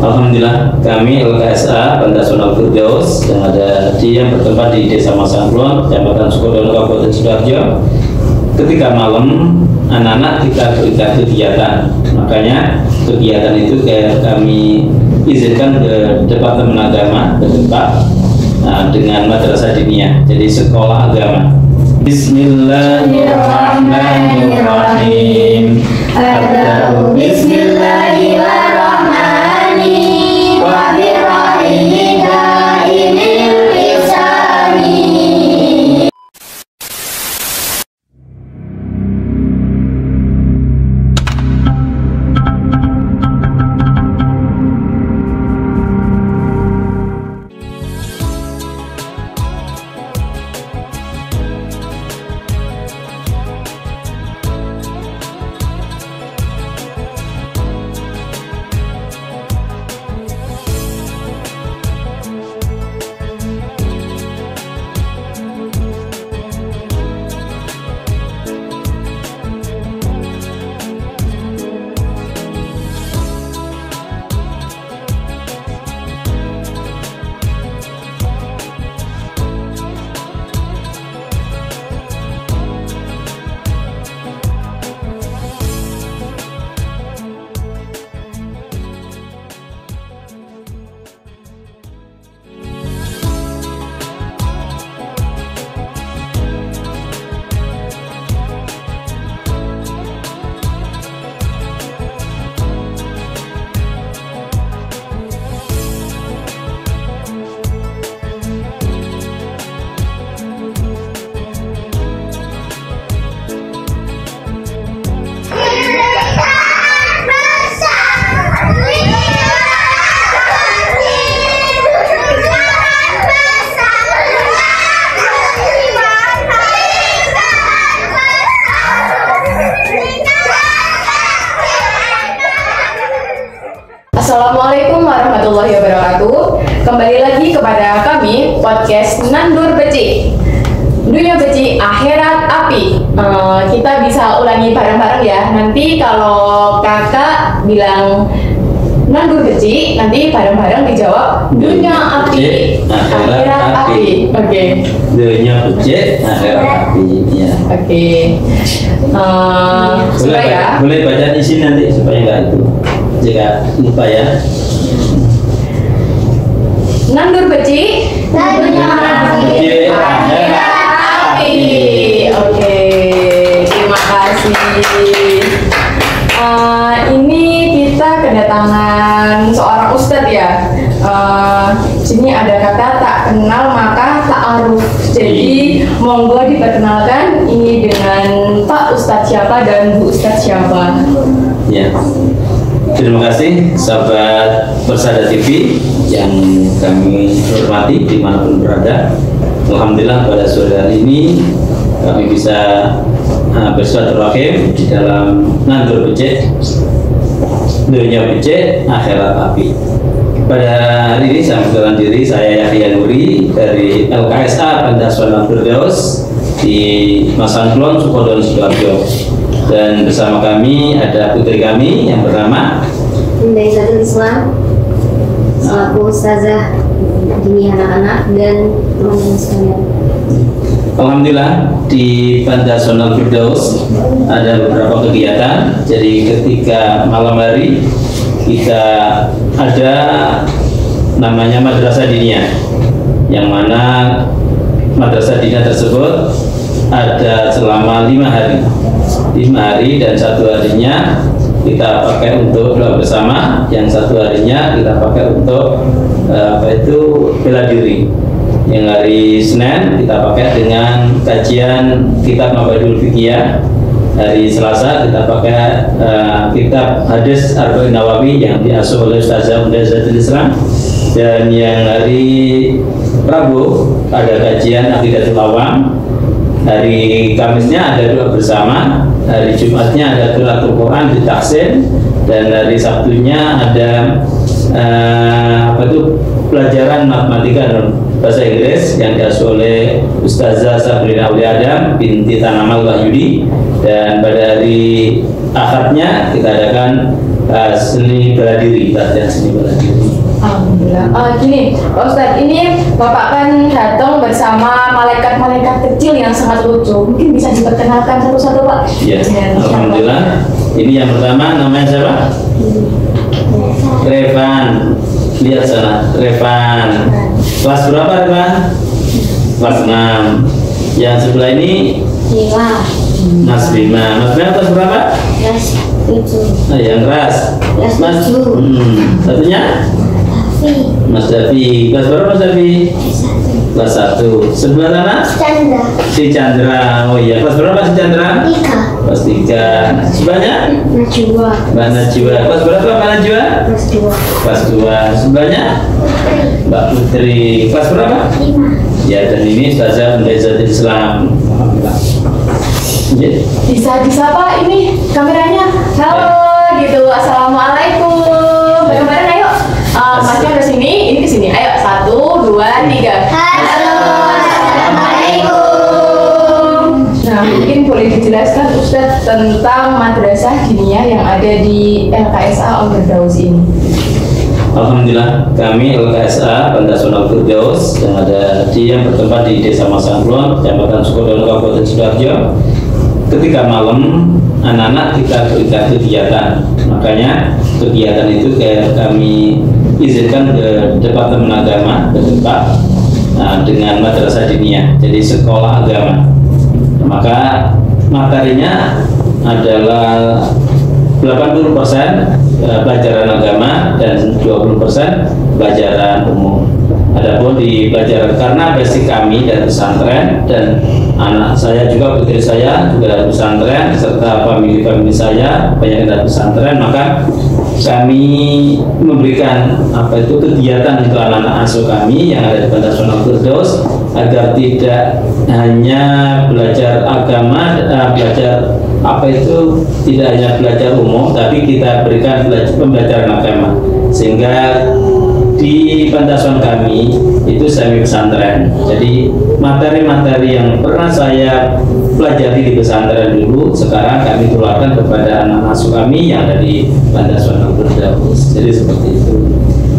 Alhamdulillah kami LKSA Pantasonal Firdaus yang bertempat di Desa Masangklon, Kecamatan Sukodono, Kabupaten Sidoarjo. Ketika malam anak-anak kita berikan kegiatan, makanya kegiatan itu kami izinkan ke Departemen Agama ke tempat dengan madrasah diniyah, jadi sekolah agama. Bismillahirrahmanirrahim. Bismillahirrahmanirrahim. Wa birrahim da'imil lisani. Assalamualaikum warahmatullahi wabarakatuh. Kembali lagi kepada kami podcast Nandur Becik, Dunia Becik Akhirat Api. Kita bisa ulangi bareng-bareng ya. Nanti kalau kakak bilang Nandur Becik, nanti bareng-bareng dijawab Dunia Api Akhirat Api. Oke. Dunia Becik Akhirat Api. Ya. Oke. Boleh baca di sini nanti supaya nggak itu. Jika lupa ya. Nandur Becik, Dunia Becik Akhirat Api. Oke, terima kasih. Ini kita kedatangan seorang ustadz ya. Sini ada kata tak kenal maka ta'aruf. Jadi monggo diperkenalkan ini dengan Pak Ustadz siapa dan Bu Ustadz siapa. Ya. Terima kasih sahabat Persada TV yang kami hormati dimanapun berada. Alhamdulillah pada sore hari ini kami bisa bersilaturahim di dalam Nandur Becik, Dunia Becik Akhirat Api. Pada hari ini saya memperkenalkan diri, saya Yahya Nuri dari LKSA Pantasonal Firdaus di Masangklon, Sukodono, Sidoarjo. Dan bersama kami ada putri kami yang bernama Indaizatul Islam, selaku ustazah dini anak-anak dan teman-teman sekalian. Alhamdulillah di Pantasonal Firdaus ada beberapa kegiatan. Jadi ketika malam hari kita ada namanya madrasah diniyah, yang mana madrasah diniyah tersebut ada selama 5 hari. 5 hari dan 1 harinya kita pakai untuk doa bersama, yang 1 harinya kita pakai untuk bela diri. Yang hari Senin kita pakai dengan kajian kitab Mabadul Fiqhiyah. Hari Selasa kita pakai kitab hadis Arba'in Nawawi yang diasuh oleh Ustazah Zatul Islam. Dan yang hari Rabu ada kajian Aqidatul Awam. Hari Kamisnya ada doa bersama, hari Jumatnya ada qiraatul Quran di tahsin, dan hari Sabtunya ada pelajaran matematika dan bahasa Inggris yang diasuh oleh Ustazah Sabrina Uli Adam binti Tanamal Wahyudi. Dan pada hari Ahadnya kita adakan seni bela diri, latihan seni bela diri. Alhamdulillah. Gini, Pak Ustadz, ini Bapak kan datang bersama malaikat-malaikat kecil yang sangat lucu. Mungkin bisa diperkenalkan satu-satu, Pak? Ya, alhamdulillah. Ini yang pertama namanya siapa? Revan. Lihat sana, Revan. Kelas berapa, Revan? Kelas 6. Yang sebelah ini Mas Bima. Mas Bima kelas berapa? Kelas 7. Nah, yang keras. Kelas Mas. 7. Satunya? Mas Davi. Kelas berapa Mas Davi? Kelas 1. Sebelah sana? Chandra. Si Chandra. Oh iya, kelas berapa si Chandra? 3. Kelas 3. Sebelahnya? Najwa. Mbak Najwa. Kelas berapa Mbak Najwa? Kelas 2. Kelas 2. Sebelahnya? Mbak Putri. Kelas berapa? 5. Ya, dan ini Ustazah Bunda Islam. Ya. Bisa disapa ini kameranya. Halo, gitu. Assalamualaikum. Bareng-bareng ayo. Masnya ke sini, ini ke sini. Ayo, 1, 2, 3. Halo. Assalamualaikum. Nah, mungkin boleh dijelaskan Ustadz tentang madrasah diniyah yang ada di LKSA Al-Firdaus ini. Alhamdulillah, kami LKSA Pantasional Firdaus yang bertempat di Desa Masangklon, Kecamatan Sukodono, Kabupaten Sidoarjo. Ketika malam, anak-anak kita berikan kegiatan. Makanya kegiatan itu kami izinkan ke Departemen Agama ke depan dengan madrasah diniyah, jadi sekolah agama. Maka materinya adalah 80% pelajaran agama dan 20% pelajaran umum. Adapun di pelajaran, karena basic kami dari pesantren dan anak saya juga, putri saya juga dari pesantren, serta famili saya banyak dari pesantren, maka kami memberikan kegiatan untuk anak-anak asuh kami yang ada di Pantasional Firdaus agar tidak hanya belajar agama, tidak hanya belajar umum, tapi kita berikan pembelajaran agama, sehingga di Pantasion kami itu semi pesantren. Jadi materi-materi yang pernah saya pelajari di pesantren dulu, sekarang kami tularkan kepada anak asuh kami yang ada di Pantasion Firdaus. Jadi seperti itu.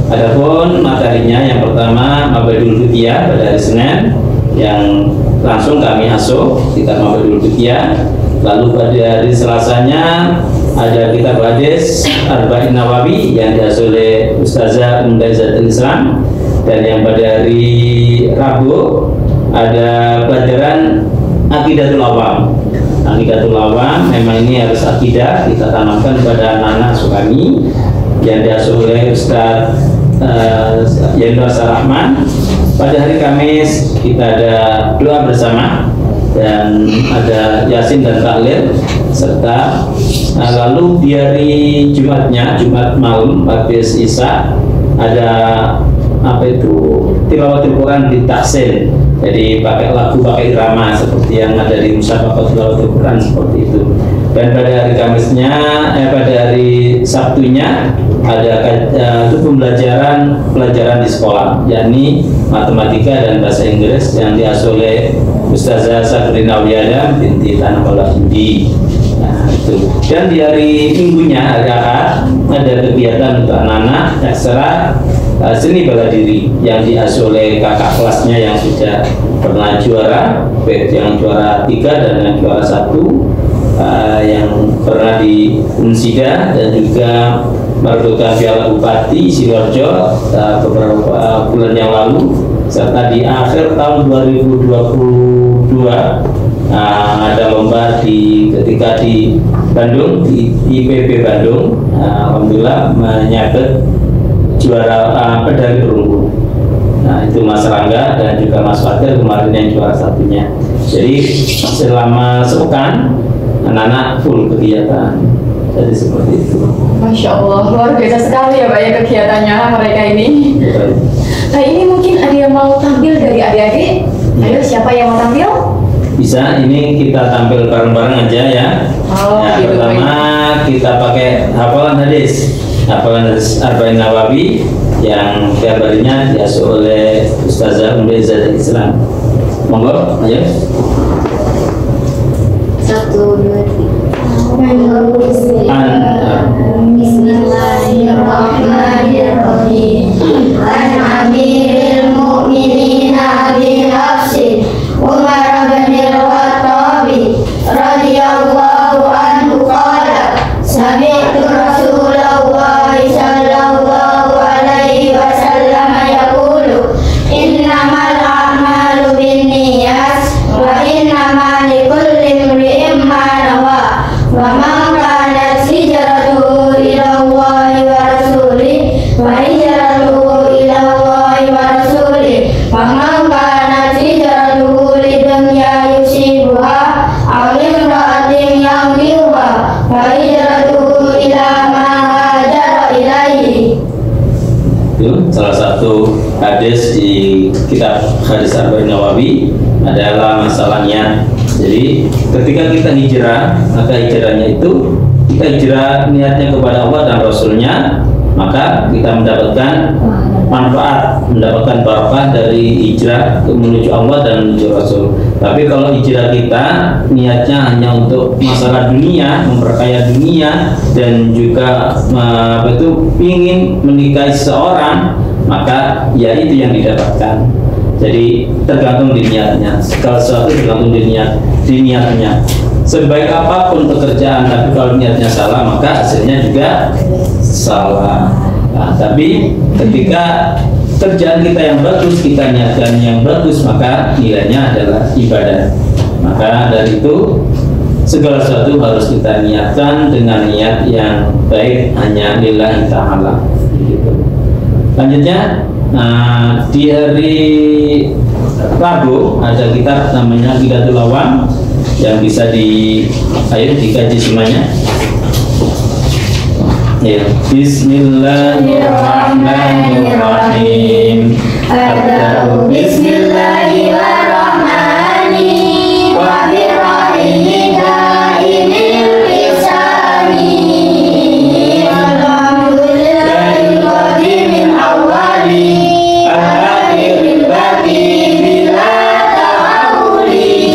Adapun materinya yang pertama Mabadul Fitiyah pada hari Senin yang langsung kami asuh kita Mabadul Fitiyah. Lalu pada hari Selasanya ada kitab hadis Arba'in Nawawi yang diasuh oleh Ustazah Bunda Islam, dan yang pada hari Rabu ada pelajaran Aqidatul Awam. Aqidatul Awam memang ini harus akidah kita tanamkan kepada anak-anak asuh kami yang diasuh oleh Ustaz Yendra Sarahman. Pada hari Kamis kita ada doa bersama dan ada Yasin dan Tahlil, serta lalu di hari Jumatnya, Jumat malam habis Isya, ada tilawatul Quran di Tahsin. Jadi pakai lagu, pakai irama seperti yang ada di Musabaqah tilawatul Quran seperti itu. Dan pada hari Kamisnya, pada hari Sabtunya ada pelajaran di sekolah, yakni matematika dan bahasa Inggris yang diasuh oleh Ustazah Sabrina Wiyada binti Tanah Hindi. Nah, itu. Dan di hari Minggunya, hari Ahad, ada kegiatan untuk anak-anak aksara seni bela diri yang diasuh oleh kakak kelasnya yang sudah pernah juara, baik yang juara 3 dan yang juara 1, yang pernah di Unsida dan juga merdeka Piala Bupati Sidoarjo beberapa bulan yang lalu, serta di akhir tahun 2022 ada lomba ketika di Bandung, di IPB Bandung, alhamdulillah menyabet juara pedali perunggu. Nah, itu Mas Rangga dan juga Mas Fatir kemarin yang juara satunya. Jadi selama sepekan anak-anak full kegiatan. Jadi seperti itu. Masya Allah, luar biasa sekali ya Pak ya kegiatannya mereka ini. Nah, ini mungkin ada yang mau tampil dari adik-adik. Ayo, siapa yang mau tampil? Bisa, ini kita tampil bareng-bareng aja ya. Gitu, pertama kita pakai hafalan hadis Arba'in Nawawi yang gambarnya diasuh oleh Ustazah Bunda Islam. Monggo, ayo. 1, 2, 3. Bismillah. Fahijratuhu ila ma hajara ilaihi. Itu salah satu hadis di kitab Hadis Arba'in Nawawi adalah masalahnya. Jadi ketika kita hijrah, maka hijrahnya itu kita hijrah niatnya kepada Allah dan Rasulnya, maka kita mendapatkan manfaat, mendapatkan barokah dari hijrah menuju Allah dan menuju Rasul. Tapi kalau hijrah kita niatnya hanya untuk masalah dunia, memperkaya dunia, dan juga ingin menikahi seseorang, maka ya itu yang didapatkan. Jadi tergantung di niatnya. Segala sesuatu tergantung di niatnya. Sebaik apapun pekerjaan, tapi kalau niatnya salah, maka hasilnya juga salah. Nah, tapi ketika kerjaan kita yang bagus, kita niatkan yang bagus, maka nilainya adalah ibadah. Maka dari itu segala sesuatu harus kita niatkan dengan niat yang baik, hanya lillahi ta'ala. Lanjutnya, di hari Rabu ada kitab namanya Qidatul Awam yang bisa dikaji semuanya. Ya, Bismillahirrahmanirrahim. Abda'u Bismillahirrahmanirrahim. Wa birrahimi da'inil lisani. Alhamdulillahi qadimin awwali. Al-akhiril baqi bila ta'awuli.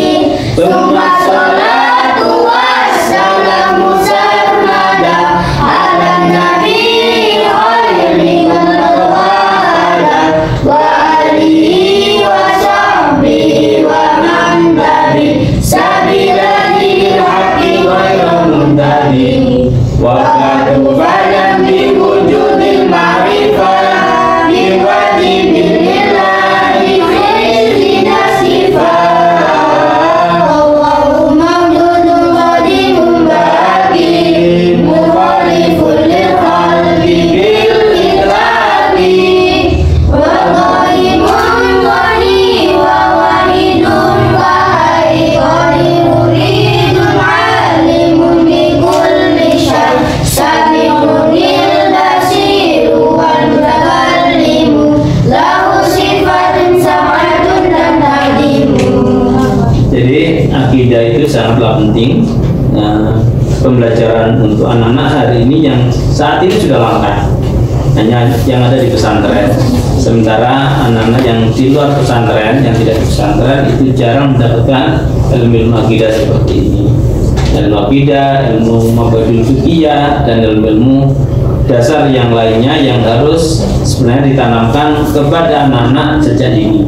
Summa sholatu wassalamu sarmada ala nabi khairi man tawada wa alihi wa sahbihi wa man tabi sabila dinil haqqi ghayra muntadi wa qadu falam bi wujudil ma'rifah bi wajibil lillahi fi nasifah. Allahumma mawjudun qadimun baqi mukhalifun lil qalbi bil itlaqi wa qaimun qani wa wahidun wahai qadiruridun alimun bi kulli syai sami'un lil basiru wal mutakallimu lahu sifatun sam'atun dan tadimu. Jadi akidah itu sangatlah penting. Pembelajaran untuk anak-anak hari ini yang saat ini sudah langka, hanya yang ada di pesantren. Sementara anak-anak yang di luar pesantren, yang tidak di pesantren, itu jarang mendapatkan ilmu akidah seperti ini. Ilmu akidah, ilmu mabadul fikih, dan ilmu dasar yang lainnya yang harus sebenarnya ditanamkan kepada anak-anak sejak dini.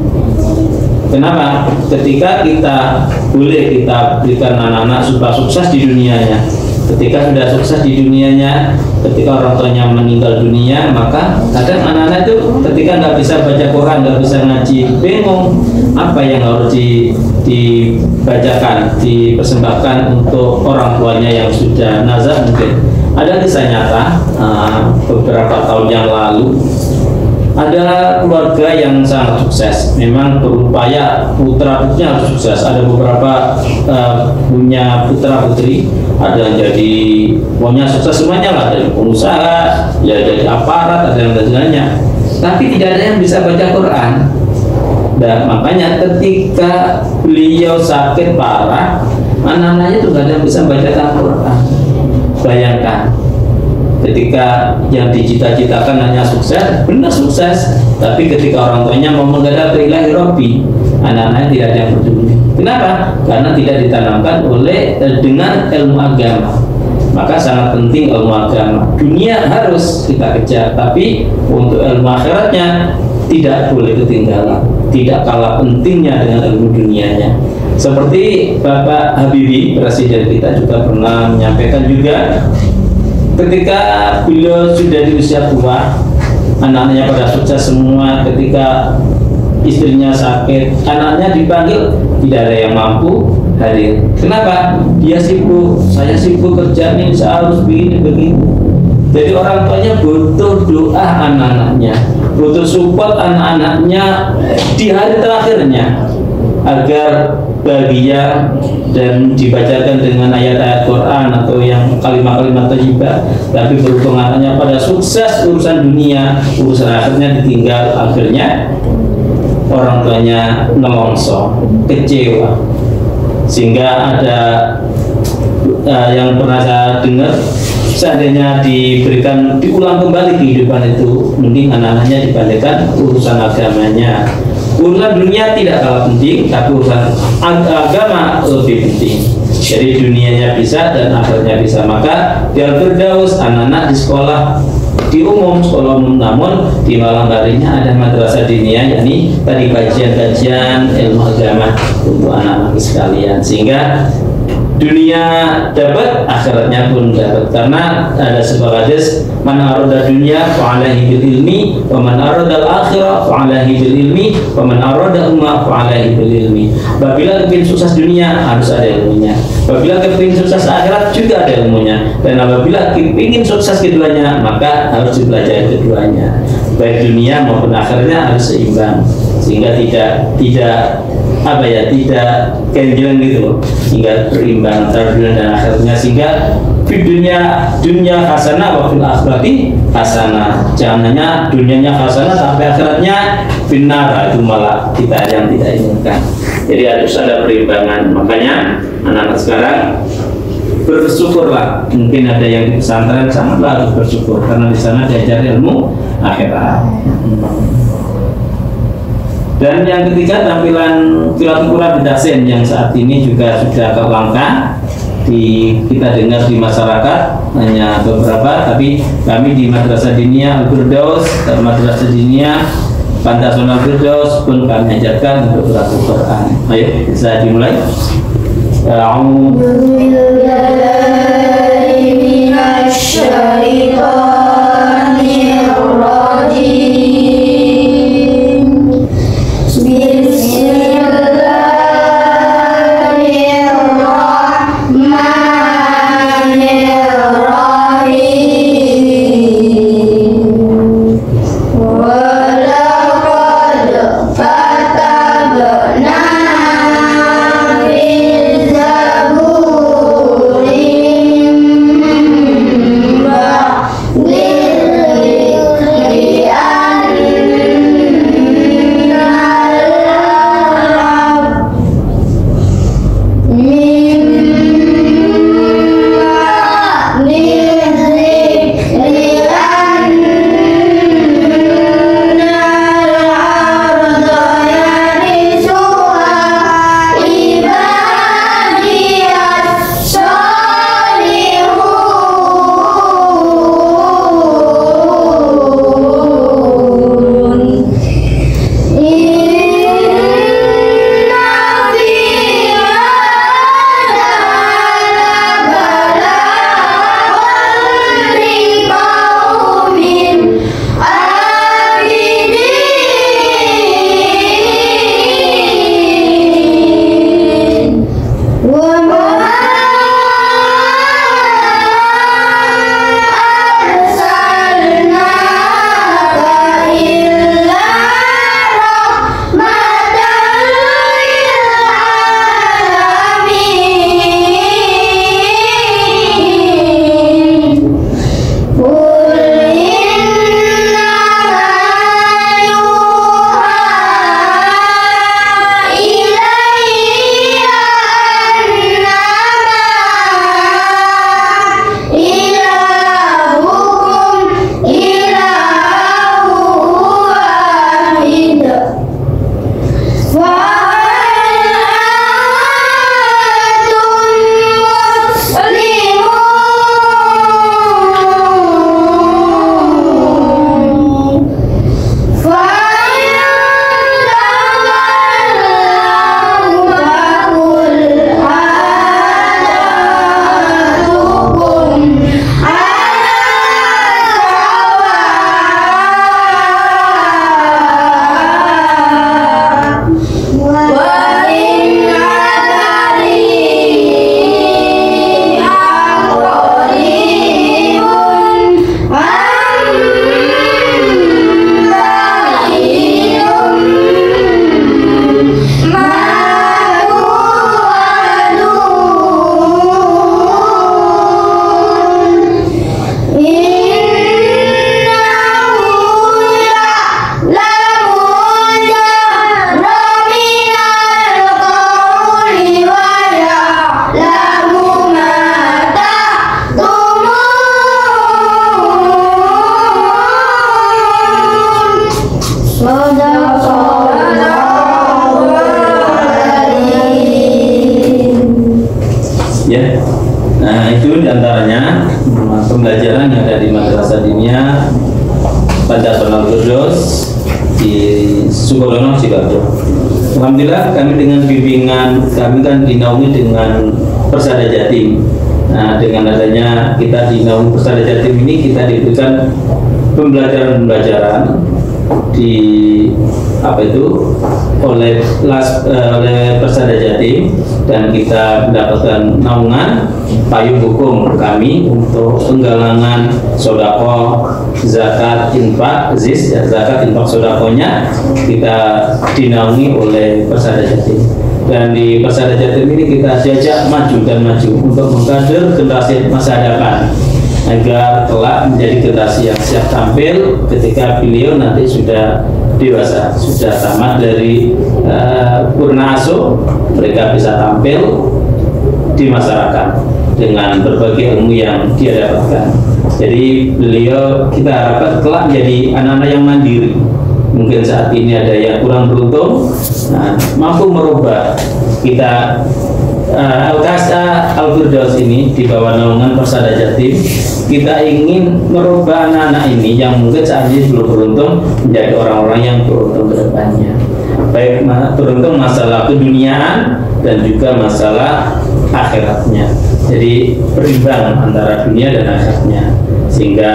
Kenapa? Ketika kita berikan anak-anak supaya sukses di dunianya. Ketika sudah sukses di dunianya, ketika orang tuanya meninggal dunia, maka kadang anak-anak itu ketika nggak bisa baca Quran, nggak bisa ngaji, bingung apa yang harus dibacakan, dipersembahkan untuk orang tuanya yang sudah nazar mungkin. Ada kisah nyata beberapa tahun yang lalu. Ada keluarga yang sangat sukses, memang berupaya putra-putrinya harus sukses. Ada beberapa punya putra-putri, ada yang jadi pokoknya sukses semuanya lah, dari pengusaha, ya jadi aparat, ada yang lainnya. Tapi tidak ada yang bisa baca Quran. Dan makanya ketika beliau sakit parah, anak-anaknya itu nggak ada yang bisa bacakan Quran. Bayangkan. Ketika yang dicita-citakan hanya sukses, benar sukses, tapi ketika orang tuanya mau menghadap ilahi Rabbi, anak-anaknya tidak ada yang peduli. Kenapa? Karena tidak ditanamkan dengan ilmu agama. Maka sangat penting ilmu agama. Dunia harus kita kejar, tapi untuk ilmu akhiratnya tidak boleh ketinggalan. Tidak kalah pentingnya dengan ilmu dunianya. Seperti Bapak Habibie, Presiden kita juga pernah menyampaikan juga, ketika beliau sudah di usia tua, anak-anaknya pada sukses semua, ketika istrinya sakit, anaknya dipanggil, tidak ada yang mampu hadir. Kenapa? Dia sibuk, saya sibuk kerja ini, saya harus begini begitu. Jadi orang tuanya butuh doa anak-anaknya, butuh support anak-anaknya di hari terakhirnya, agar bahagia, dan dibacakan dengan ayat-ayat Quran atau yang kalimat-kalimat thayyibah, tapi berhubungan hanya pada sukses urusan dunia, urusan akhirnya ditinggal, akhirnya orang tuanya nelongso, kecewa. Sehingga ada yang pernah saya dengar, seandainya diulang kembali kehidupan itu, mending anak-anaknya dibalikan urusan agamanya. Urusan dunia tidak kalah penting, tapi urusan agama lebih penting. Jadi dunianya bisa dan akhirnya bisa. Maka di Al-Firdaus anak-anak di sekolah sekolah umum, namun di malam harinya ada madrasah diniyah, yakni tadi kajian-kajian ilmu agama untuk anak-anak sekalian, sehingga dunia dapat, akhiratnya pun dapat. Karena ada sebuah hadis, man arada dunya fa'alaihi bil ilmi, wa man arada al-akhirah fa'alaihi bil ilmi, wa man arada umma fa'alaihi bil ilmi. Apabila kepingin sukses dunia harus ada ilmunya, apabila kepingin sukses akhirat juga ada ilmunya, dan apabila kepingin sukses keduanya maka harus dipelajari keduanya, baik dunia maupun akhirnya harus seimbang, sehingga tidak kenjel gitu, sehingga berimbang antara dunia dan akhirnya, sehingga di dunia hasanah wa fil akhirati hasanah. Jangan hanya dunianya hasanah sampai akhiratnya finnar, itu malah kita yang tidak inginkan. Jadi harus ada perimbangan. Makanya anak-anak sekarang bersyukurlah. Mungkin ada yang di pesantren, sangatlah harus bersyukur karena di sana diajar ilmu akhirat. Dan yang ketiga, tampilan Qiratul Bidaksin yang saat ini juga sudah agak langka kita dengar di masyarakat, hanya beberapa, tapi kami di Madrasah Diniyah Al-Firdaus, Madrasah Diniyah Pantasonal Firdaus pun kami ajarkan untuk Qiratul Quran. Ayo, bisa dimulai. A'udzu billahi minasy syaithanir rajim. Zaburi Ya. Nah, itu diantaranya pembelajaran yang ada di Madrasah Diniyah Pancasonal Firdaus di Sukodono, Sidoarjo. Alhamdulillah kami dengan bimbingan kami kan dinaungi dengan Persada Jatim. Nah, dengan adanya kita dinaungi Persada Jatim ini, kita diberikan pembelajaran di oleh Persada Jatim, dan kita mendapatkan naungan payung hukum kami untuk penggalangan sodako, zakat, infak, zakat, infak, sodakonya kita dinaungi oleh Persada Jatim. Dan di Persada Jatim ini kita jajak maju untuk mengkader generasi masa depan agar kelak menjadi generasi yang siap tampil ketika beliau nanti sudah dewasa, sudah tamat dari purna asuh, mereka bisa tampil di masyarakat dengan berbagai ilmu yang dia dapatkan. Jadi beliau kita harapkan kelak menjadi anak-anak yang mandiri. Mungkin saat ini ada yang kurang beruntung, mampu merubah kita. Al-Kasah Al-Firdaus ini di bawah naungan Persada Jatim, kita ingin merubah anak-anak ini yang mungkin saat ini belum beruntung menjadi orang-orang yang beruntung ke depannya, baik beruntung masalah keduniaan dan juga masalah akhiratnya. Jadi berimbang antara dunia dan akhiratnya, sehingga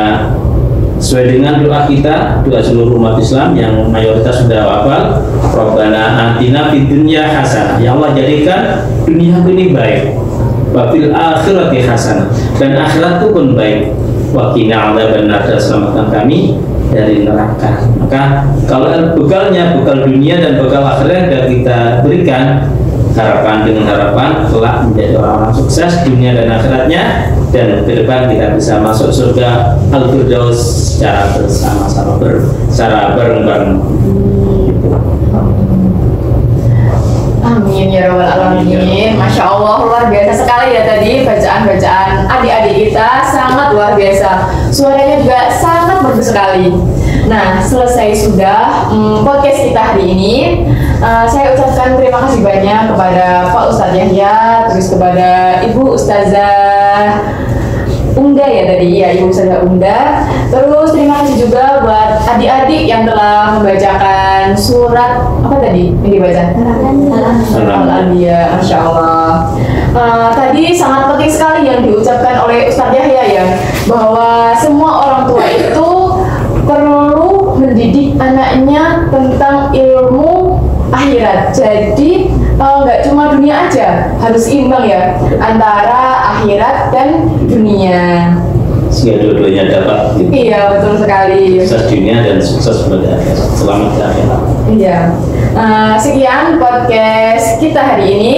sesuai dengan doa kita, doa seluruh umat Islam yang mayoritas sudah hafal, Rabbana atina fid dunya hasanah, ya Allah jadikan dunia ini baik, wa fil akhirati hasanah, dan akhirat itu pun baik, wa qina adzabannar, dan selamatkan kami dari neraka. Maka kalau bekalnya bekal dunia dan bekal akhirat yang kita berikan, harapan dengan harapan kelak menjadi orang-orang sukses dunia dan akhiratnya, dan ke depan kita bisa masuk surga Al-Firdaus secara bersama-sama, secara bareng-bareng. Amin ya rabbal alamin. Masya Allah, luar biasa sekali ya tadi bacaan-bacaan adik-adik kita, sangat luar biasa. Suaranya juga sangat bagus sekali. Nah, selesai sudah podcast kita hari ini. Saya ucapkan terima kasih banyak kepada Pak Ustadz Yahya, terus kepada Ibu Ustazah Unda ya tadi, ya Ibu Ustazah Unda. Terus terima kasih juga buat adik-adik yang telah membacakan surat apa tadi yang dibaca? Al-Anbiya, Masya Allah. Tadi sangat penting sekali yang diucapkan oleh Ustadz Yahya ya, bahwa semua orang tua itu perlu mendidik anaknya tentang ilmu akhirat. Jadi nggak cuma dunia aja, harus imbang ya antara akhirat dan dunia. Sehingga dua-duanya dapat. Gitu. Iya, betul sekali. Sukses dunia dan sukses pada akhirat. Selamat di akhirat. Iya. Sekian podcast kita hari ini.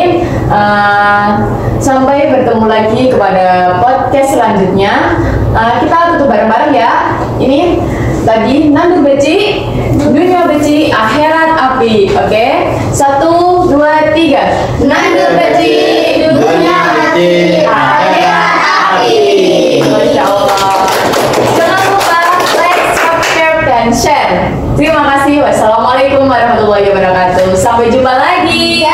Sampai bertemu lagi kepada podcast selanjutnya. Kita tutup bareng-bareng ya. Ini tadi Nandur Beci, Dunia Beci, Akhirat Api. Oke? 1, 2, 3. Nandur Beci, Dunia Beci, Akhirat Api. Masya Allah. Jangan lupa like, subscribe, dan share. Terima kasih. Wassalamualaikum warahmatullahi wabarakatuh. Sampai jumpa lagi.